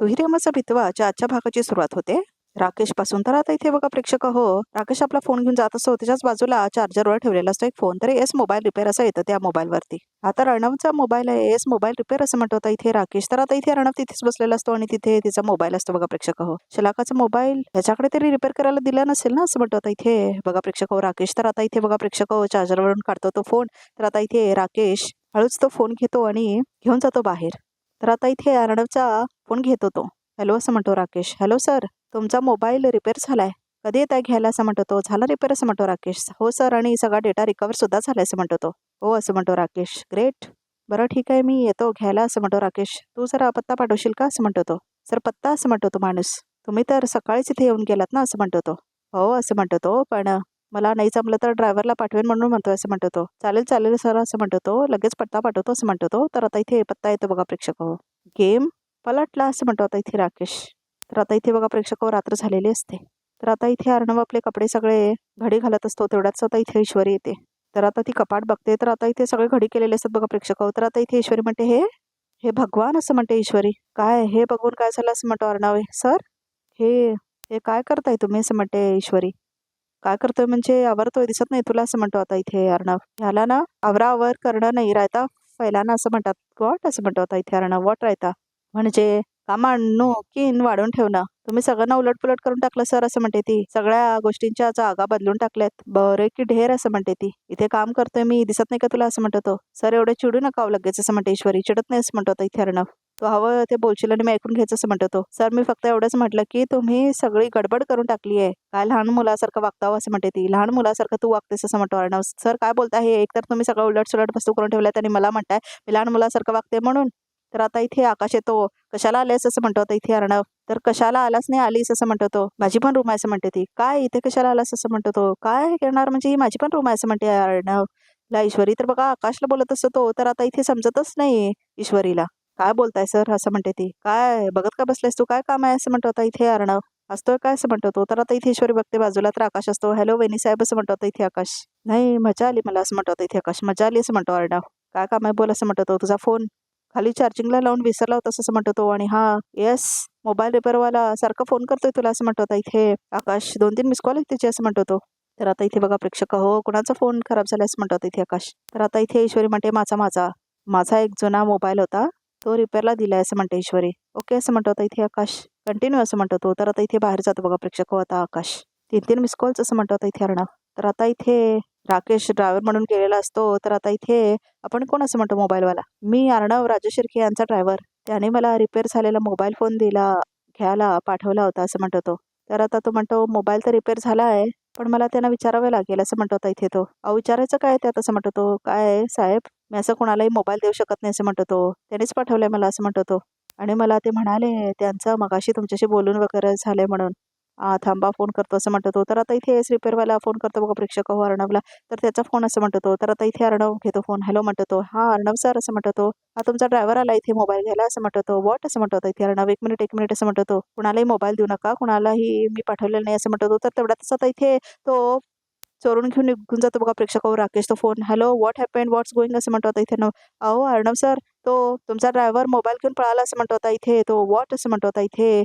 दुहिरेमाचा बितवाच्या आजच्या भागाची सुरुवात होते राकेश पासून. तर आता इथे बघा प्रेक्षक हो, राकेश आपला फोन घेऊन जात असतो. त्याच्याच बाजूला चार्जरवर ठेवलेला असतो एक फोन. तर एस मोबाईल रिपेअर असं येतं त्या मोबाईलवरती. आता अर्णवचा मोबाईल आहे, एस मोबाईल रिपेअर असं म्हणतो आता इथे राकेश. तर आता इथे अर्णव तिथेच बसलेला असतो आणि तिथे तिचा मोबाईल असतो बघा प्रेक्षक हो. शलाकाचा मोबाईल ह्याच्याकडे तरी रिपेअर करायला दिला नसेल ना असं म्हणतो आता इथे बघा प्रेक्षक हो राकेश. तर आता इथे बघा प्रेक्षक हो, चार्जरवरून काढतो तो फोन. तर आता इथे राकेश हळूच तो फोन घेतो आणि घेऊन जातो बाहेर. तर आता इथे अर्णवचा फोन घेतो तो. हॅलो असं म्हणतो राकेश. हॅलो सर, तुमचा मोबाईल रिपेअर झालाय, कधी येत आहे घ्यायला असं म्हणतो तो. झाला रिपेअर असं म्हणतो राकेश. हो सर, आणि सगळा डेटा रिकवर सुद्धा झालाय असं म्हणतो तो. हो असं म्हणतो राकेश. ग्रेट, बरं ठीक आहे, मी येतो घ्यायला असं म्हणतो राकेश. तू जरा पत्ता पाठवशील का असं म्हणतो तो. सर पत्ता असं म्हणतो तो माणूस. तुम्ही तर सकाळीच इथे येऊन गेलात ना असं म्हणतो तो. हो असं म्हणतो तो, पण मला नाही जमलं तर ड्रायव्हरला पाठवेन म्हणून म्हणतोय असं म्हणतो तो. चालेल चालेल सर असं म्हणतो तो, लगेच पत्ता पाठवतो असं म्हणतो तो. तर आता इथे पत्ता येतो बघा प्रेक्षक हो. गेम पलटला असं म्हणतो आता इथे राकेश. तर आता इथे बघा प्रेक्षक रात्र झालेली असते. तर आता इथे अर्णव आपले कपडे सगळे घडी घालत असतो. तेवढ्याच आता इथे ईश्वरी येते. तर आता ती कपाट बघते. तर आता इथे सगळे घडी केलेले असतात बघा प्रेक्षक. तर आता इथे ईश्वरी म्हणते हे हे भगवान असं म्हणते ईश्वरी. काय हे बघून काय झालं असं म्हणतो अर्णव. सर हे हे काय करताय तुम्ही असं म्हणते ईश्वरी. काय करतोय म्हणजे आवरतोय दिसत नाही तुला असं म्हणतो आता इथे अर्णव. ह्याला ना आवरावर करणं नाही, रायता फैलाना असं म्हणतात. वॉट असं म्हणतो आता इथे अर्णव. वॉट रायता म्हणजे कामांनो कीन वाढवून ठेवणं. तुम्ही सगळ्यांना उलटपुलट करून टाकलं सर असं म्हणते ती. सगळ्या गोष्टींच्या जागा बदलून टाकल्यात. बरे की ढेर असं म्हणते ती. इथे काम करतोय मी, दिसत नाही का तुला असं म्हणतो तो. सर एवढे चिडू नका लगेच असं म्हणते ईश्वरी. चिडत नाही असं म्हणतो आता इथे अर्णव. तो हवं ते बोलशील आणि मी ऐकून घ्यायचं असं म्हणतो तो. सर मी फक्त एवढंच म्हटलं की तुम्ही सगळी गडबड करून टाकली आहे. काय लहान मुलासारखं वागतावं असं म्हणते ती. लहान मुलासारखं तू वागतेस असं म्हणतो अर्णव. सर काय बोलताय हे, एकतर तुम्ही सगळं उलट वस्तू करून ठेवल्यात आणि मला म्हणताय मी लहान मुलासारखं वागते म्हणून. तर आता इथे आकाश येतो. कशाला आलेस असं म्हणतो आता इथे अर्णव. तर कशाला आलास नाही आलीस असं म्हणतो तो. माझी पण रूम आहे असं म्हणते ती. काय इथे कशाला आलास असं म्हणतो तो. काय करणार म्हणजे ही माझी पण रूम आहे असं म्हणते अर्णव ला ईश्वरी. तर बघा आकाशला बोलत असतो तो. तर आता इथे समजतच नाही ईश्वरीला. काय बोलताय सर असं म्हणते ती. काय बघत का बसलेस तू, काय काम आहे असं म्हणतो आता इथे अर्णव. असतोय काय असं म्हणतो तो. तर आता इथे ईश्वरी बघते बाजूला. तर आकाश असतो. हॅलो वहिनी साहेब असं म्हणतो आता इथे आकाश. नाही मजा आली मला असं म्हणतो आता इथे आकाश. मजा आली असं म्हणतो अर्णव. काय काम आहे बोल असं म्हणतो तो. तुझा फोन खाली चार्जिंगला लावून विसरला होतास असं म्हणतो तो. आणि हा येस मोबाईल रिपेअरवाला सारखा फोन करतोय तुला असं म्हणतो आता इथे आकाश. 2-3 मिस कॉल आहेत त्याचे असं म्हणतो तो. तर आता इथे बघा प्रेक्षक हो, कुणाचा फोन खराब झाला असं म्हणतो आता इथे आकाश. तर आता इथे ईश्वरी म्हणते माझा माझा माझा एक जुना मोबाईल होता, तो रिपेअरला दिलाय असं म्हणते ईश्वरी. ओके असं म्हणतो आता इथे आकाश. कंटिन्यू असं म्हणतो तो. तर आता इथे बाहेर जातो बघा प्रेक्षक हो आता आकाश. 3-3 मिस कॉल्स असं म्हणतो आता इथे अर्णव. तर आता इथे राकेश ड्रायव्हर म्हणून गेलेला असतो. तर आता इथे आपण कोण असं म्हणतो मोबाईलवाला. मी अर्णव राजशिर्के यांचा ड्रायव्हर. त्याने मला रिपेअर झालेला मोबाईल फोन घ्यायला पाठवला होता असं म्हणतो तो. तर आता तो म्हणतो मोबाईल तर रिपेअर झाला आहे, पण मला त्यांना विचारावे लागेल असं म्हणतो आता इथे तो. अहो विचारायचं काय त्यात असं म्हणतो तो. काय साहेब, मी असं कोणालाही मोबाईल देऊ शकत नाही असं म्हणतो तो. त्यांनीच पाठवलंय मला असं म्हणतो तो. आणि मला ते म्हणाले त्यांचं मगाशी तुमच्याशी बोलून वगैरे झाले म्हणून. थांबा फोन करतो असं म्हणतो तो. तर आता इथे एस रिपेअरवाला फोन करतो बघा प्रेक्षक हो अर्णवला. तर त्याचा फोन असं म्हणतो तो. तर आता इथे अर्णव घेतो फोन. हॅलो म्हणतो तो. हा अर्णव सर असं म्हणतो तो. हा तुमचा ड्रायव्हर आला इथे मोबाईल घ्यायला असं म्हणतो तो. वॉट असं म्हणतो इथे अर्णव. 1 मिनिट असं म्हणतो तो. कुणालाही मोबाईल देऊ नका, कुणालाही मी पाठवलेलं नाही असं म्हणतो तो. तर तेवढ्यातच आता इथे तो चोरून घेऊन निघून जातो बघा प्रेक्षक राकेश. तो phone hello what happened what's going असं म्हणतो आता इथे अहो अर्णव सर, तो तुमचा ड्रायव्हर मोबाईल घेऊन पळाला असं म्हणतो आता इथे तो. वॉट असं म्हणतो आता इथे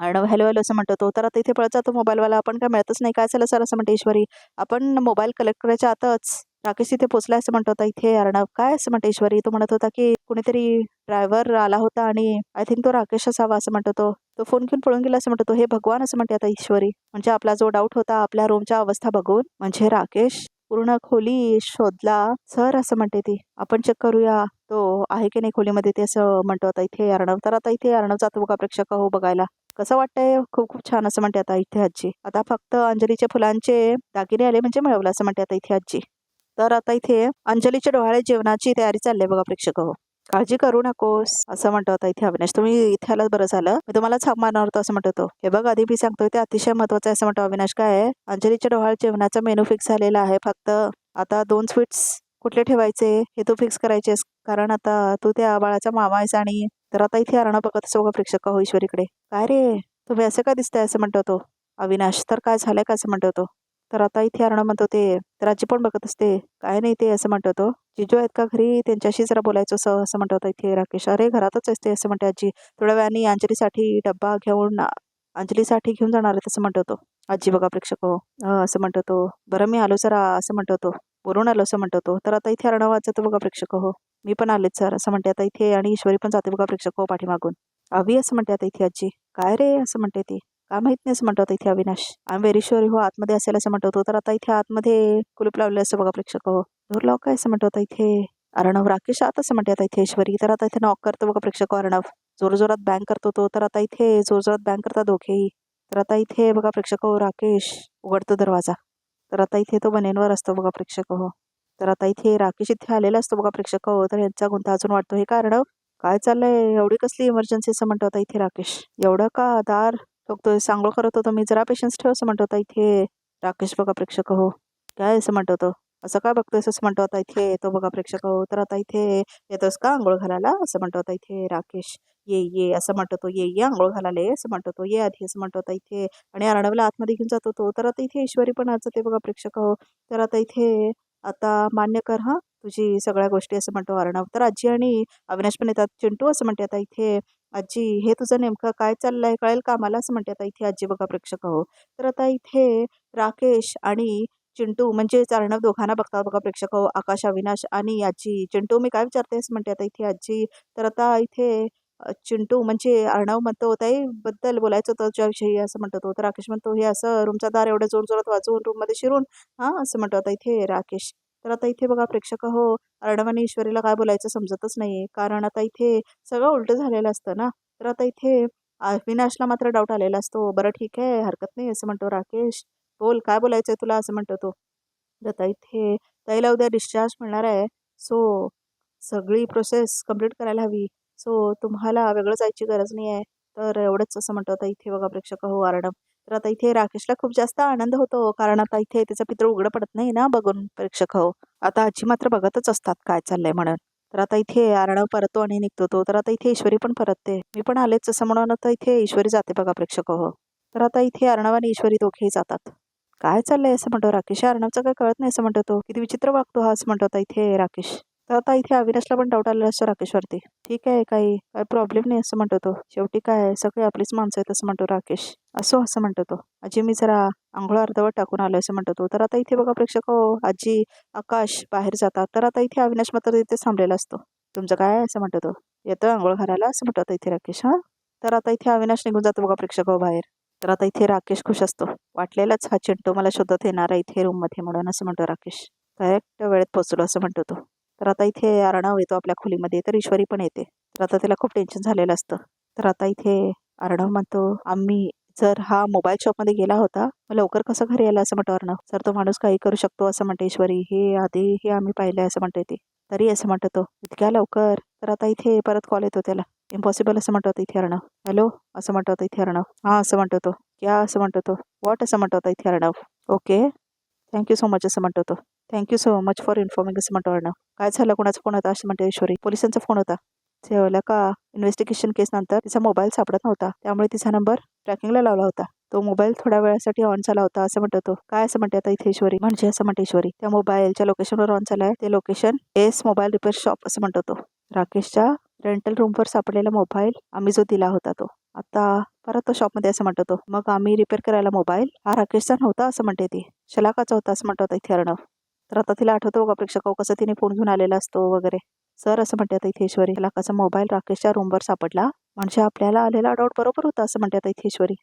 अर्णव. हॅलो हॅलो असं म्हणतो तो. तर आता इथे पळत जातो मोबाईलवाला. आपण काय मिळतच नाही. काय झालं सर असं म्हणते ईश्वरी. आपण मोबाईल कलेक्ट करायच्या आतच राकेश इथे पोचलाय असं म्हणतो आता इथे अर्णव. काय असं म्हणते ईश्वरी. तो म्हणत होता की कुणीतरी ड्रायव्हर आला होता आणि आय थिंक तो राकेश असावा असं म्हणतो तो. तो फोन घेऊन पळून गेला असं म्हणतो तो. हे भगवान असं म्हणते आता ईश्वरी. म्हणजे आपला जो डाऊट होता आपल्या रूमच्या अवस्था बघून, म्हणजे राकेश पूर्ण खोली शोधला सर असं म्हणते ती. आपण चेक करूया तो आहे की नाही खोलीमध्ये ते असं म्हणतो आता इथे अर्णव. तर आता इथे अर्णव जातो बघा प्रेक्षक हो बघायला. कसं वाटतंय. खूप खूप छान असं म्हणते आता इथे आजी. आता फक्त अंजलीच्या फुलांचे दागिने आले म्हणजे मिळवलं असं म्हणते आता इथे आजी. तर आता इथे अंजलीच्या डोहाळे जेवणाची तयारी चालली आहे बघा प्रेक्षक हो. काळजी करू नकोस असं म्हणतो आता इथे अविनाश. तुम्ही इथे आलात बरं झालं, मी तुम्हाला हाक मारणार होतो असं म्हणतो तो. हे बघ आधी मी सांगतोय ते अतिशय महत्वाचं आहे असं म्हणतो अविनाश. काय आहे, अंजलीच्या डोहाळे जेवणाचा मेनू फिक्स झालेला आहे. फक्त आता 2 स्वीट्स कुठले ठेवायचे हे तू फिक्स करायचेस, कारण आता तू त्या बाळाचा मामा आहेस. आणि तर आता इथे अर्णव बघत असतो बघा प्रेक्षक हो ईश्वरीकडे. काय रे तुम्ही असं का दिसताय असं म्हणतो तो अविनाश. तर काय झालंय का असं म्हणतो तो. तर आता इथे अर्णव म्हणतो ते तर आजी पण बघत असते. काय नाही ते असं म्हणतो तो. जिजू आहेत का घरी त्यांच्याशी जरा बोलायचं असं म्हणतो होता इथे राकेश. अरे घरातच असते असं म्हणते आजी. थोड्या वेळाने अंजलीसाठी डब्बा घेऊन अंजलीसाठी घेऊन जाणार आहे तसं म्हणतो तो. आजी बघा प्रेक्षक हो असं म्हणतो तो. बरं मी आलो जरा असं म्हणतो तो. बोलून आलो असं म्हणतो तो. तर आता इथे अर्णव वाजतो बघा प्रेक्षक हो. मी पण आलेच सर असं म्हणते आता इथे आणि ईश्वरी पण जाते बघा प्रेक्षक हो पाठीमागून. अवी असं म्हणते आता इथे आजी. काय रे असं म्हणते ती. काय माहित नाही असं म्हणतो आता इथे Avinash. I am very sure हो आतमध्ये असेल असं म्हणतो तो. तर आता इथे आतमध्ये कुलूप लावलेलं असं बघा प्रेक्षक हो. door लॉक आहे असं म्हणतो आता इथे अर्णव. राकेश आत असं म्हणते आता इथे ईश्वरी. तर आता इथे नॉक करतो बघा प्रेक्षक अर्णव. जोरजोरात बँक करतो तो. तर आता इथे जोरजोरात बँक करतात दोघेही. तर आता इथे बघा प्रेक्षक हो राकेश उघडतो दरवाजा. तर आता इथे तो बनेनवर असतो बघा प्रेक्षक हो. तर आता इथे राकेश इथे आलेला असतो बघा प्रेक्षक हो. तर यांचा गुंता अजून वाटतो. हे काय अर्णव काय चाललंय एवढी कसली इमर्जन्सी असं म्हणतो आता इथे राकेश. एवढं का दार ठोकतोय सांगोळ करत होतो मी जरा पेशन्स ठेव असं म्हणतो आता इथे राकेश बघा प्रेक्षक हो. काय असं म्हणतो तो. असं काय बघतोयस असं म्हणतो आता इथे येतो बघा प्रेक्षक हो. तर आता इथे येतोस का आंघोळ घालायला असं म्हणतो आता इथे राकेश. ये ये असं म्हणतो तो. ये ये आंघोळ घालायला ये असं म्हणतो तो. ये आधी असं म्हणतो आता इथे आणि अर्णवला आतमध्ये घेऊन जातो तो. तर आता इथे ईश्वरी पण आज जाते बघा प्रेक्षक हो. तर आता इथे आता मान्य कर हा तुझी सगळ्या गोष्टी असं म्हणतो अर्णव. तर आजी आणि अविनाश पण येतात. चिंटू असं म्हणते आता इथे आजी हे तुझं नेमकं काय चाललंय कळेल का मला असं म्हणते आता इथे आजी बघा प्रेक्षक हो. तर आता इथे राकेश आणि चिंटू म्हणजे अर्णव दोघांना बघतात बघा प्रेक्षक हो. आकाश अविनाश आणि आजी. चिंटू मी काय विचारते असं म्हणते आता इथे आजी. तर आता इथे चिंटू म्हणजे अर्णव म्हणतो ताई बद्दल बोलायचं होतं तुझ्याविषयी असं म्हणतो तो. तर राकेश म्हणतो हे असं रूमचा दार एवढं जोर जोरात वाजवून रूममध्ये शिरून हां असं म्हणतो आता इथे राकेश. तर आता इथे बघा प्रेक्षक हो अर्णव आणि ईश्वरीला काय बोलायचं समजतच नाहीये. कारण आता इथे सगळं उलटं झालेलं असतं ना. तर आता इथे अविनाशला मात्र डाऊट आलेला असतो. बरं ठीक आहे हरकत नाही असं म्हणतो राकेश. बोल काय बोलायचंय तुला असं म्हणतो तो. तर आता इथे ताईला उद्या डिस्चार्ज मिळणार आहे. सो सगळी प्रोसेस कंप्लीट करायला हवी. सो तुम्हाला वेगळं जायची गरज नाही आहे. तर एवढंच असं म्हणतो आता इथे बघा प्रेक्षक हो अर्णव. तर आता इथे राकेशला खूप जास्त आनंद होतो. कारण आता इथे त्याचं पितळ उघडं पडत नाही ना बघून प्रेक्षक हो. आता आजी मात्र बघतच असतात काय चाललंय म्हणून. तर आता इथे अर्णव परततो आणि निघतो तो. तर आता इथे ईश्वरी पण परतते. मी पण आलेच असं म्हणून आता इथे ईश्वरी जाते बघा प्रेक्षक हो. तर आता इथे अर्णव आणि ईश्वरी दोघेही जातात. काय चाललंय असं म्हणतो राकेश. अर्णवचं काय कळत नाही असं म्हणतो तो. किती विचित्र वागतो हा असं म्हणतो आता इथे राकेश. तर आता इथे अविनाशला पण डाऊट आलेला असतो राकेशवरती. ठीक आहे काय प्रॉब्लेम नाही असं म्हणतो तो. शेवटी काय सगळे आपलीच माणसं आहेत असं म्हणतो राकेश. असं म्हणतो तो. आजी मी जरा आंघोळ अर्धवट टाकून आलो असं म्हणतो तो. तर आता इथे बघा प्रेक्षक हो आजी आकाश बाहेर जातात. तर आता इथे अविनाश मात्र तिथे थांबलेला असतो. तुमचं काय असं म्हणतो तो. येतोय आंघोळ घालायला असं म्हणतो आता इथे राकेश हां. तर आता इथे अविनाश निघून जातो बघा प्रेक्षक हो बाहेर. तर आता इथे राकेश खुश असतो. वाटलेलाच हा चिंटू मला शोधत येणार आहे इथे रूममध्ये म्हणून असं म्हणतो राकेश. करेक्ट वेळेत पोहोचलो असं म्हणतो तो. तर आता इथे अर्णव येतो आपल्या खोलीमध्ये. तर ईश्वरी पण येते. तर आता त्याला खूप टेन्शन झालेलं असतं. तर आता इथे अर्णव म्हणतो आम्ही जर हा मोबाईल शॉपमध्ये गेला होता मग लवकर कसं घरी यायला असं म्हणतो अर्णव. सर तो माणूस काही करू शकतो असं म्हणते ईश्वरी. हे आधी हे आम्ही पाहिलंय असं म्हणते ती. तरी असं म्हणतो तो इतक्या लवकर. तर आता इथे परत कॉल येतो त्याला. इम्पॉसिबल असं म्हणतो इथे अर्णव. हॅलो असं म्हणतो इथे अर्णव. हां असं म्हणतो तो. क्या असं म्हणतो तो. व्हॉट असं म्हणतो इथे Arnav. Okay thank you so much असं म्हणतो तो. Thank you so much for informing असं म्हणतो अर्णव. काय झालं कोणाचा फोन होता असं म्हणते ईश्वरी. पोलिसांचा फोन होता. ठेवला का इन्व्हेस्टिगेशन केस नंतर तिचा मोबाईल सापडत नव्हता. त्यामुळे तिचा नंबर ट्रॅकिंगला लावला होता. तो मोबाईल थोड्या वेळासाठी ऑन झाला होता असं म्हणतो तो. काय असं म्हणते आता इथे ईश्वरी. म्हणजे असं म्हणते ईश्वरी त्या मोबाईलच्या लोकेशनवर ऑन झालाय. ते location S mobile repair shop असं म्हणतो तो. राकेशच्या रेंटल रूमवर सापडलेला मोबाईल आम्ही जो दिला होता तो आता परत तो शॉपमध्ये असं म्हणतो तो. मग आम्ही रिपेअर करायला मोबाईल हा राकेशचा नव्हता असं म्हणते ती. शलाकाचा होता असं म्हणतो इथे अर्णव. तर आता तिला आठवतो बघा प्रेक्षक कसं तिने फोन घेऊन आलेला असतो वगैरे. सर असं म्हणते आता इथे ईश्वरी. शलाकाचा मोबाईल राकेशच्या रूमवर सापडला म्हणजे आपल्याला आलेला डाऊट बरोबर होता असं म्हणते आता इथे ईश्वरी.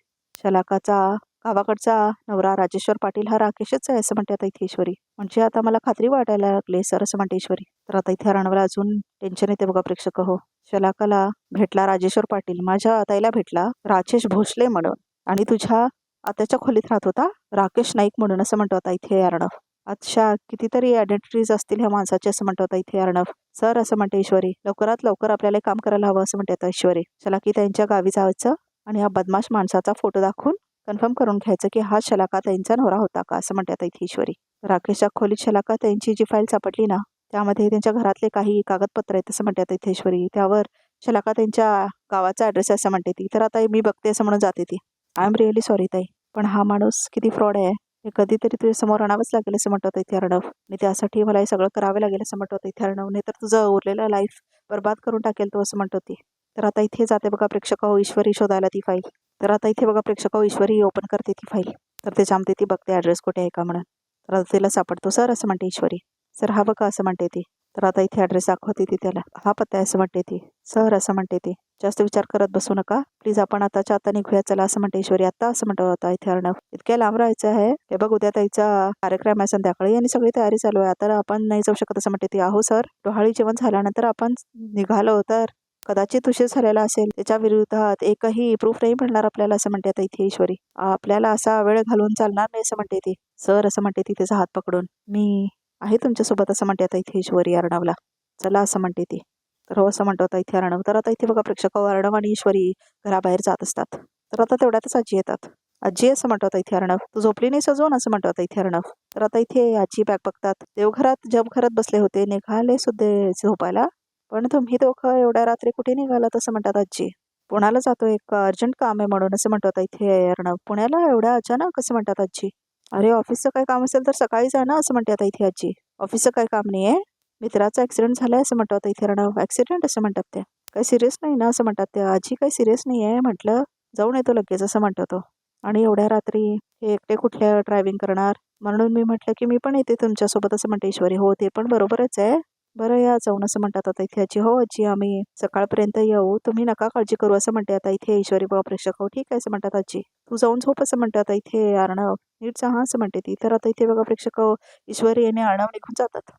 शलाकाचा गावाकडचा नवरा राजेश्वर पाटील हा राकेशच आहे असं म्हणते आता इथे ईश्वरी. म्हणजे आता मला खात्री वाटायला लागली सर असं म्हणते ईश्वरी. तर आता इथे अर्णवला अजून टेन्शन येते बघा प्रेक्षक हो. शलाकाला भेटला राजेश्वर पाटील. माझ्या ताईला भेटला राजेश भोसले म्हणून आणि तुझ्या आत्याच्या खोलीत राहत होता राकेश नाईक म्हणून असं म्हणतो आता इथे अर्णव. अच्छा कितीतरी आयडेंटिटीज असतील ह्या माणसाचे असं म्हणतो आता इथे अर्णव. सर असं म्हणते ईश्वरी. लवकरात लवकर आपल्याला काम करायला हवं असं म्हणते आता ईश्वरी. शलाकी त्यांच्या गावी जायचं आणि या बदमाश माणसाचा फोटो दाखवून कन्फर्म करून घ्यायचं की हा शलाका त्यांचा नवरा होता का असं म्हणते आता इथे ईश्वरी. राकेशच्या खोलीत शलाका त्यांची जी फाईल सापडली ना त्यामध्ये त्यांच्या घरातले काही कागदपत्र आहेत असं म्हणते आता इथे ईश्वरी. त्यावर शलाका त्यांच्या गावाचा ॲड्रेस असं म्हणते ती. तर आता मी बघते असं म्हणून जाते ती. आय एम रिअली सॉरी ताई पण हा माणूस किती फ्रॉड आहे हे कधीतरी तुझ्या समोर आणावंच लागेल असं म्हणत होतं इथे अर्णव. आणि त्यासाठी मला हे सगळं करावे लागेल असं म्हणत होतं इथे अर्णव. नाही तर तुझं उरलेलं लाईफ बरबाद करून टाकेल तो असं म्हणत होती. तर आता इथे जाते बघा प्रेक्षक ईश्वरी शोधायला ती फाईल. तर आता इथे बघा प्रेक्षक ईश्वरी ओपन करते ती फाईल. तर त्याच्यामध्ये ती बघते ॲड्रेस कुठे आहे का म्हणून. तर आता तिला सापडतो. सर असं म्हणते ईश्वरी. सर हा बघा असं म्हणते ती. तर आता इथे ॲड्रेस दाखवते ती त्याला. हा पत्ता आहे असं म्हणते ती. सर असं म्हणते ती. जास्त विचार करत बसू नका प्लीज, आपण आताच्या आता निघूया चला असं म्हणते ईश्वरी. आता असं म्हणतो होता इथे अर्णव. इतक्या लांब राहायचं आहे हे बघ, उद्या ताईचा कार्यक्रम आहे संध्याकाळी आणि सगळी तयारी चालू आहे. आता आपण नाही जाऊ शकत असं म्हणते ती. अहो सर, डोहाळी जेवण झाल्यानंतर आपण निघालो तर कदाचित उशीर झालेला असेल, त्याच्या विरोधात एकही प्रूफ नाही मिळणार आपल्याला असं म्हणते आता इथे ईश्वरी. आपल्याला असा वेळ घालवून चालणार नाही असं म्हणते ती. सर असं म्हणते ती त्याचा हात पकडून. मी आहे तुमच्यासोबत असं म्हणते आता इथे ईश्वरी अर्णवला. चला असं म्हणते ती. तर हो असं म्हणतो आता इथे अर्णव. तर आता इथे बघा प्रेक्षक अर्णव आणि ईश्वरी घराबाहेर जात असतात. तर आता तेवढ्यातच आजी येतात. आजी असं म्हणतो आता इथे अर्णव. तू झोपली नाही सजवून असं म्हणतो आता इथे अर्णव. तर आता इथे आजी बॅग बघतात. देवघरात जपघरात बसले होते, निघाले सुद्धा झोपायला. पण तुम्ही दोघं एवढ्या रात्री कुठे निघालात असं म्हणतात आजी. पुण्याला जातो, एक अर्जंट काम आहे म्हणून असं म्हणतो आता इथे अर्णव. पुण्याला एवढ्या अचानक असं म्हणतात आजी. अरे ऑफिसचं काय काम असेल तर सकाळी जा ना असं म्हणते आता इथे आजी. ऑफिसचं काय काम नाही आहे, मित्राचा ॲक्सिडेंट झालाय असं म्हणतात इथे अर्णव. ॲक्सिडेंट असं म्हणतात ते. काही सिरियस नाही ना असं म्हणतात ते. आजी काही सिरियस नाही आहे म्हटलं. जाऊन येतो लगेच असं म्हणतो तो. आणि एवढ्या रात्री हे एकटे कुठल्या ड्रायव्हिंग करणार, म्हणून मी म्हटलं की मी पण येते तुमच्यासोबत असं म्हणते ईश्वरी. हो ते पण बरोबरच आहे, बरं या जाऊन असं म्हणतात आता इथे आजी. हो आजी आम्ही सकाळपर्यंत येऊ, तुम्ही नका काळजी करू असं म्हणते आता इथे ईश्वरी. बघा प्रेक्षक हो ठीक आहे असं म्हणतात आजी. तू जाऊन झोप असं म्हणते आता इथे अर्णव. नीट हा असं म्हणते ती. तर आता इथे बघा प्रेक्षक ईश्वरी आणि अर्णव निघून जातात.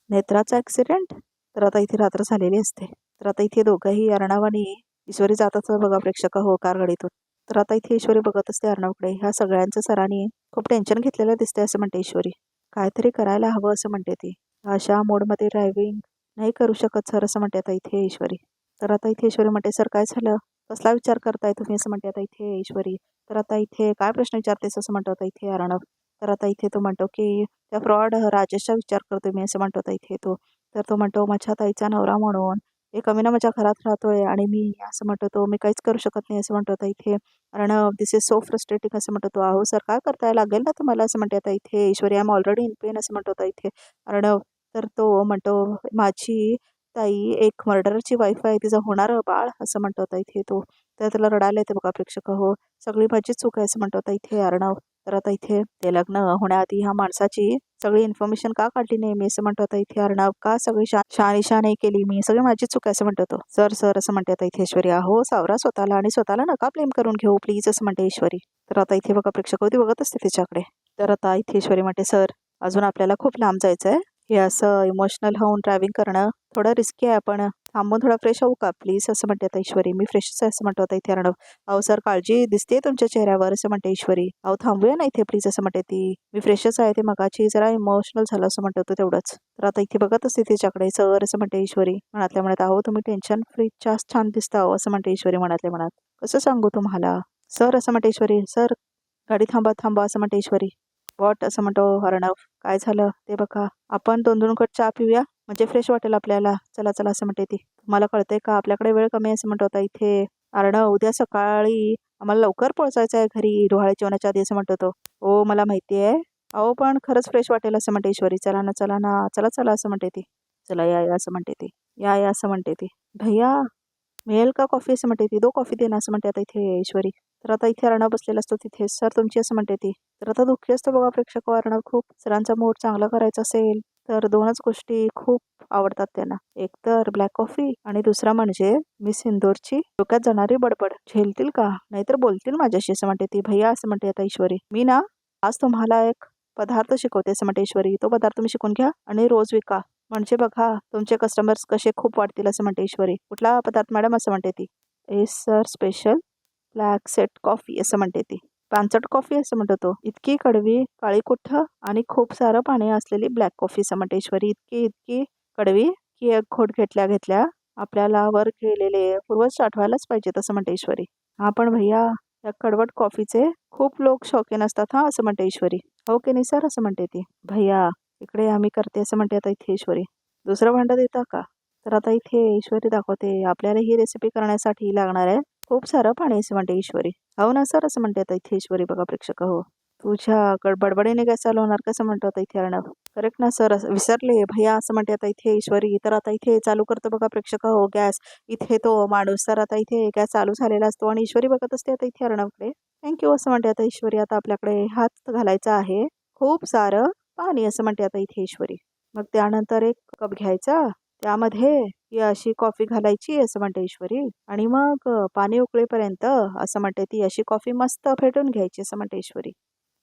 नेत्राचा ॲक्सिडेंट. तर आता इथे रात्र झालेली असते. तर आता इथे दोघंही अर्णव आणि ईश्वरी जातात बघा प्रेक्षक हो कारगाडीतून. तर आता इथे ईश्वरी बघत असते अर्णवकडे. ह्या सगळ्यांचं सरांनी खूप टेन्शन घेतलेलं दिसतंय असं म्हणते ईश्वरी. काहीतरी करायला हवं असं म्हणते ती. अशा मोडमध्ये ड्रायव्हिंग नाही करू शकत सर असं म्हणते आता इथे ईश्वरी. तर आता इथे ईश्वरी म्हणते सर काय झालं, कसला विचार करताय तुम्ही असं म्हणते आता इथे ईश्वरी. तर आता इथे काय प्रश्न विचारतेस असं म्हणतो आता इथे अर्णव. तर आता इथे तो म्हणतो की त्या फ्रॉड राजेशचा विचार करतोय मी असं म्हणतो आता इथे तो. तर तो म्हणतो माझ्या ताईचा नवरा म्हणून एक कमीना माझ्या घरात राहतोय आणि मी असं म्हणतो तो मी काहीच करू शकत नाही असं म्हणतो आता इथे अर्णव. दिस इज सो फ्रस्ट्रेटिंग असं म्हणतो तो. अहो सर काय करताय, लागेल ना तुम्हाला असं म्हणते आता इथे Ishwari. I am already in pain असं म्हणतो आता इथे अर्णव. तर तो म्हणतो माझी ताई एक मर्डरची वाईफ आहे, तिचं होणारं बाळ असं म्हणतो आता इथे तो. तर त्याला रडायला येते बघा प्रेक्षक हो. सगळी माझीच चूक आहे असं म्हणतो आता इथे अर्णव. तर आता इथे ते लग्न होण्याआधी ह्या माणसाची सगळी इन्फॉर्मेशन का काढली नाही मी असं म्हणतो आता इथे अर्णव. का सगळी शहानिशा नाही केली मी, सगळी माझी चूक आहे असं म्हणतो तो. सर सर असं म्हणते आता इथे ईश्वरी. अहो सावरा स्वतःला आणि स्वतःला नका ब्लेम करून घेऊ प्लीज असं म्हणते ईश्वरी. तर आता इथे बघा प्रेक्षक होती बघत असते तिच्याकडे. तर आता इथे ईश्वरी म्हणते सर अजून आपल्याला खूप लांब जायचं आहे, हे असं इमोशनल होऊन ड्रायव्हिंग करणं थोडं रिस्की आहे, आपण थांबून थोडा फ्रेश होऊ का प्लीज असं म्हणते आता ईश्वरी. मी फ्रेशच आहे असं म्हणतो आता इथे अर्णव. अहो सर काळजी दिसते तुमच्या चेहऱ्यावर असं म्हणते ईश्वरी. अहो थांबूया ना इथे प्लीज असं म्हणते ती. मी फ्रेशच आहे, ते मगाची जरा इमोशनल झालं असं म्हणतो तो तेवढंच. तर आता इथे बघत असते तिच्याकडे. सर असं म्हणते ईश्वरी मनातल्या म्हणत. अहो तुम्ही टेन्शन फ्री जास्त छान दिसता अहो असं म्हणते ईश्वरी मनातल्या मनात. कसं सांगू तुम्हाला सर असं म्हणते ईश्वरी. सर गाडी थांबा थांबा असं म्हणते ईश्वरी. वॉट असं म्हणतो अर्णव. काय झालं ते बघा, आपण 2-2 कट चहा पिऊया म्हणजे फ्रेश वाटेल आपल्याला. चला चला असं म्हणते ती. तुम्हाला कळतंय का आपल्याकडे वेळ कमी आहे असं म्हणतो आता इथे अर्णव. उद्या सकाळी आम्हाला लवकर पोहोचायचं आहे घरी डोहाळे जेवणाच्या आधी असं म्हणतो तो. हो मला माहिती आहे. अहो पण खरंच फ्रेश वाटेल असं म्हणते ईश्वरी. चला ना चला ना चला चला असं म्हणते ती. चला या या असं म्हणते ती. या या असं म्हणते ती. भैया मिळेल का कॉफी असं म्हणते ती. 2 कॉफी दे ना असं म्हणते आता इथे ईश्वरी. तर आता इथे अर्णव बसलेला असतो तिथे. सर तुमची असं म्हणते ती. तर आता दुःखी असतो बघा प्रेक्षक अर्णव खूप. सरांचा मूड चांगला करायचा असेल तर 2च गोष्टी खूप आवडतात त्यांना, एक तर ब्लॅक कॉफी आणि दुसरा म्हणजे मिस इंदोरची डोक्यात जाणारी बडबड. झेलतील का नाहीतर बोलतील माझ्याशी असं म्हणते ती. भैया असं म्हणते आता ईश्वरी. मी ना आज तुम्हाला एक पदार्थ शिकवते असं म्हणते ईश्वरी. तो पदार्थ तुम्ही शिकून घ्या आणि रोज विका, म्हणजे बघा तुमचे कस्टमर्स कसे खूप वाढतील असं म्हणते ईश्वरी. कुठला पदार्थ मॅडम असं म्हणते ती. S sir special black set coffee असं म्हणते ती. पानसट कॉफी असं म्हणतो तो. इतकी कडवी काळी कुठ्ठ आणि खूप सारं पाणी असलेली ब्लॅक कॉफी असं म्हणते ईश्वरी. इतकी इतकी कडवी की एक घोट घेतल्या घेतल्या आपल्याला वर गेलेले पूर्वज आठवायलाच पाहिजेत असं म्हणते ईश्वरी. हा पण भैया या कडवट कॉफीचे खूप लोक शौकीन असतात हा असं म्हणते ईश्वरी. हो की नाही सर असं म्हणते ती. भैया इकडे आम्ही करते असं म्हणते आता इथे ईश्वरी. दुसरं भांडं देता का. तर आता इथे ईश्वरी दाखवते आपल्याला ही रेसिपी करण्यासाठी लागणार आहे खूप सारं पाणी असं म्हणते ईश्वरी. हो ना सर असं म्हणते आता इथे ईश्वरी. बघा प्रेक्षक हो. तुझ्या बडबडीने काय चालू होणार कसं म्हणतो आता इथे अर्णव. करेक्ट ना सर विसरले भैया असं म्हणते आता इथे ईश्वरी. तर आता इथे चालू करतो बघा प्रेक्षक हो गॅस. इथे तो माणूस तर आता इथे गॅस चालू झालेला असतो आणि ईश्वरी बघत असते आता इथे अर्णवकडे. थँक्यू असं म्हणते आता ईश्वरी. आता आपल्याकडे हात घालायचा आहे खूप सारं पाणी असं म्हणते आता इथे ईश्वरी. मग त्यानंतर एक कप घ्यायचा त्यामध्ये ही अशी कॉफी घालायची असं म्हणते ईश्वरी आणि मग पाणी उकळेपर्यंत असं म्हणते ती अशी कॉफी मस्त फेटून घ्यायची असं म्हणते ईश्वरी.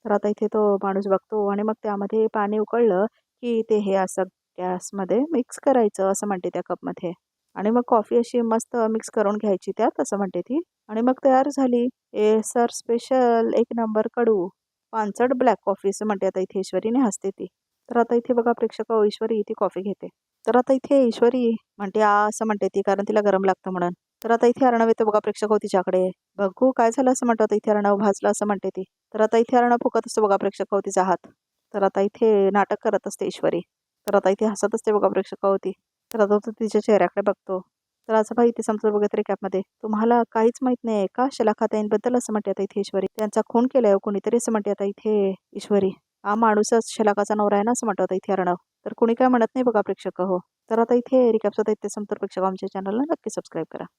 तर आता इथे तो माणूस बघतो आणि मग त्यामध्ये पाणी उकळलं की ते हे असं गॅसमध्ये मिक्स करायचं असं म्हणते त्या कपमध्ये आणि मग कॉफी अशी मस्त मिक्स करून घ्यायची त्यात असं म्हणते ती आणि मग तयार झाली ए सर स्पेशल 1 नंबर कडू पानसट ब्लॅक कॉफी असं म्हणते आता इथे ईश्वरीने हसते ती. तर आता इथे बघा प्रेक्षक ईश्वरी ती कॉफी घेते. तर आता इथे ईश्वरी म्हणते असं म्हणते ती कारण तिला गरम लागतं म्हणून. तर आता इथे अर्णव येतो बघा प्रेक्षक तिच्याकडे. बघू काय झालं असं म्हणतो आता इथे अर्णव भाजलं असं म्हणते ती. तर आता इथे अर्णव फुकत असतो बघा प्रेक्षक तिचा हात. तर आता इथे नाटक करत असते ईश्वरी. तर आता इथे हसत असते बघा प्रेक्षक तर आता तो तिच्या चेहऱ्याकडे बघतो. तर असं भाई ते समजून बघत रिकॅपमध्ये तुम्हाला काहीच माहित नाही का शलाखाताईंबद्दल असं म्हणते आता इथे ईश्वरी. त्यांचा खून केलाय कोणीतरी असं म्हणते आता इथे ईश्वरी. हा माणूसच शलाकाचा नवरा आहे ना असं म्हणतो आता इथे अर्णव. तर कुणी काय म्हणत नाही बघा प्रेक्षक तर आता इथे रिकॅप्स होता इथे समोर प्रेक्षक आमच्या चॅनलला नक्की सबस्क्राईब करा.